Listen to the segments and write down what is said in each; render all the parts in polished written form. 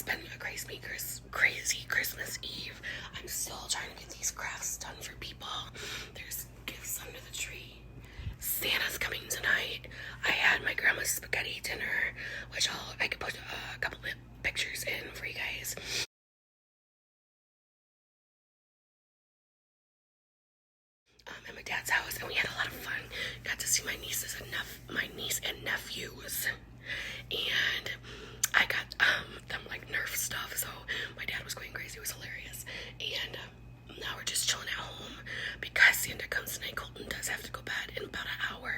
It's been a crazy Christmas Eve. I'm still trying to get these crafts done for people. There's gifts under the tree. Santa's coming tonight. I had my grandma's spaghetti dinner, which I could put a couple of pictures in for you guys. At my dad's house, and we had a lot of fun. Got to see my niece and nephews, and I got them like Nerf stuff. So my dad was going crazy. It was hilarious. And now we're just chilling at home because Santa comes tonight. Colton does have to go to bed in about an hour.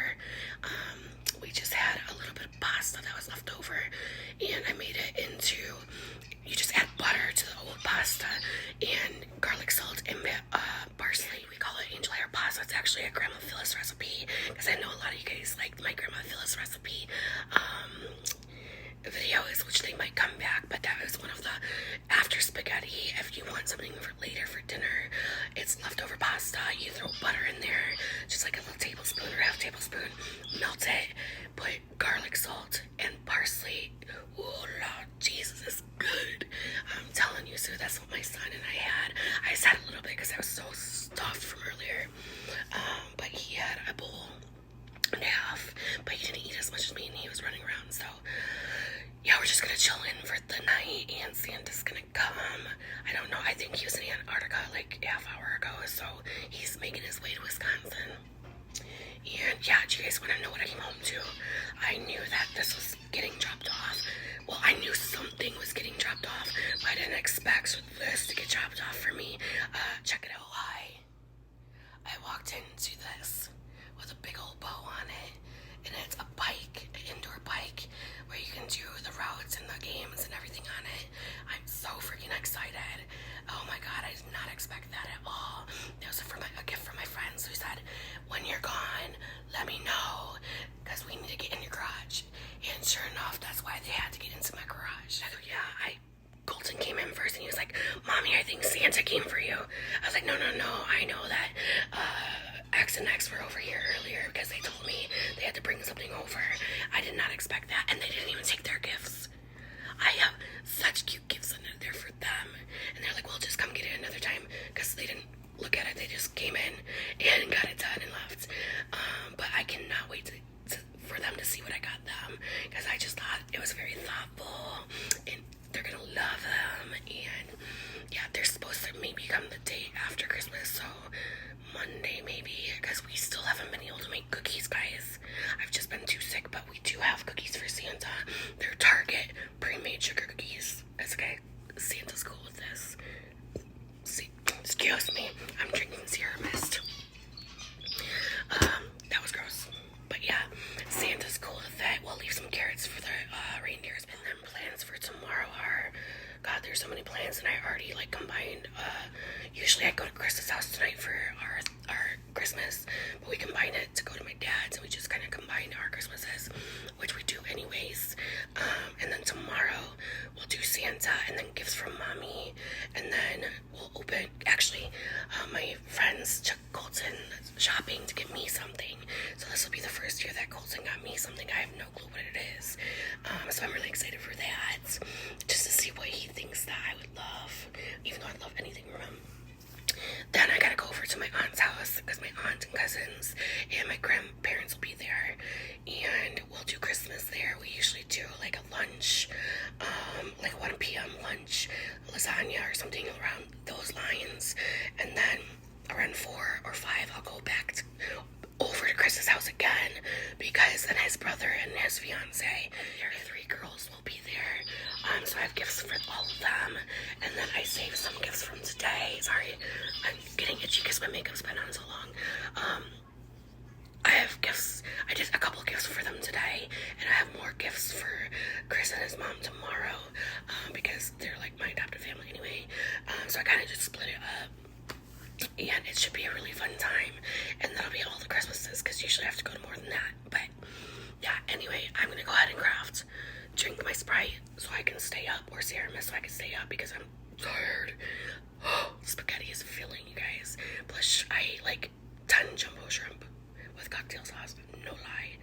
We just had a little bit of pasta that was left over, and I made it into. You just add butter to the old pasta and garlic salt and parsley. We call it angel hair pasta. It's actually a Grandma Phyllis recipe because I know a lot of you guys like my Grandma Phyllis recipe videos, which they might come back, but that was one of the after spaghetti. If you want something for later for dinner, it's leftover pasta. You throw butter in there, just like a little tablespoon or half tablespoon, melt it, put garlic salt and parsley. Oh Lord Jesus, it's good. I'm telling you, so that's what my son and I had. I just had a little bit because I was so stuffed from earlier, but he had a bowl and a half, but he didn't eat as much as me, and he was running around. So yeah, we're just gonna chill in for the night, and Santa's gonna come. I don't know, I think he was in Antarctica like half hour ago, so he's making his way to Wisconsin. And yeah, do you guys want to know what I came home to? I knew that this was getting dropped off. Well, I knew something was getting dropped off, but I didn't expect this to get dropped off for me. Check it out. I walked into this with a big old bow on it, and it's a bike, an indoor bike, where you can do the routes and the games and everything on it. I'm so freaking excited. Oh my god, I did not expect that at all. It was a gift from my friends who said, when you're gone, let me know, because we need to get in your garage. And sure enough, that's why they had to get into my garage. So yeah, Colton came in first, and he was like, Mommy, I think Santa came for you. I was like, no, I know that X and X were over here earlier because they told me they had to bring something over. I did not expect that, and they didn't even take their gifts. I have such cute gifts under there for them, and they're like, well, just come get it another time, because they didn't look at it. They just came in and got it done and left. But I cannot wait for them to see what I got them, because I just thought it was very thoughtful, and they're gonna love them. And yeah, they're supposed to maybe come the day after Christmas, so Monday maybe, because we still haven't been able to make cookies, guys. I've just been too sick, but we do have cookies for Santa. They're Target pre-made sugar cookies. It's okay. Santa's cool with this. See, excuse me. I'm drinking Sierra Mist. That was gross. But yeah, Santa's cool with that. We'll leave some carrots for the reindeers. And then plans for tomorrow are, God, there's so many plans, and I already like combined. Usually I go to Chris's house tonight for our Christmas, but we combine it to go to my dad's, and we just kind of combine our Christmases, which we do anyways. And then tomorrow we'll do Santa, and then gifts from Mommy, and then we'll open. Actually, my friends took Colton shopping to get me something, so this will be the first year that Colton got me something. I have no clue what it is, so I'm really excited for that, just to see what he thinks that I would love, even though I love anything from him. Then I gotta go over to my aunt's house because my aunt and cousins and my grandparents will be there, and we'll do Christmas there. We usually do like a lunch, like 1 p.m. lunch, lasagna or something around those lines, and then around 4 or 5 I'll go back over to Chris's house again, because then his brother and his fiance, their 3 girls, will be there. So I have gifts for all of them, and then I saved some gifts from today. Sorry, I'm getting itchy because my makeup's been on so long. I have gifts. I did a couple gifts for them today, and I have more gifts for Chris and his mom tomorrow, because they're like my adopted family anyway. So I kind of just split it up, and it should be a really fun time, and that'll be all the Christmases, because usually I have to go to more than that. But yeah, anyway, I'm gonna go ahead and craft, drink my Sprite so I can stay up, or Sierra Mist so I can stay up, because I'm tired. Spaghetti is filling, you guys. Plus I ate like 10 jumbo shrimp with cocktail sauce. No lie.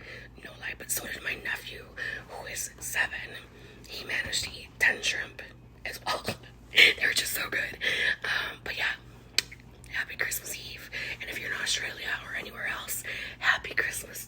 But so did my nephew, who is 7. He managed to eat 10 shrimp as well. They were just so good. But yeah, happy Christmas Eve. And if you're in Australia or anywhere else, happy Christmas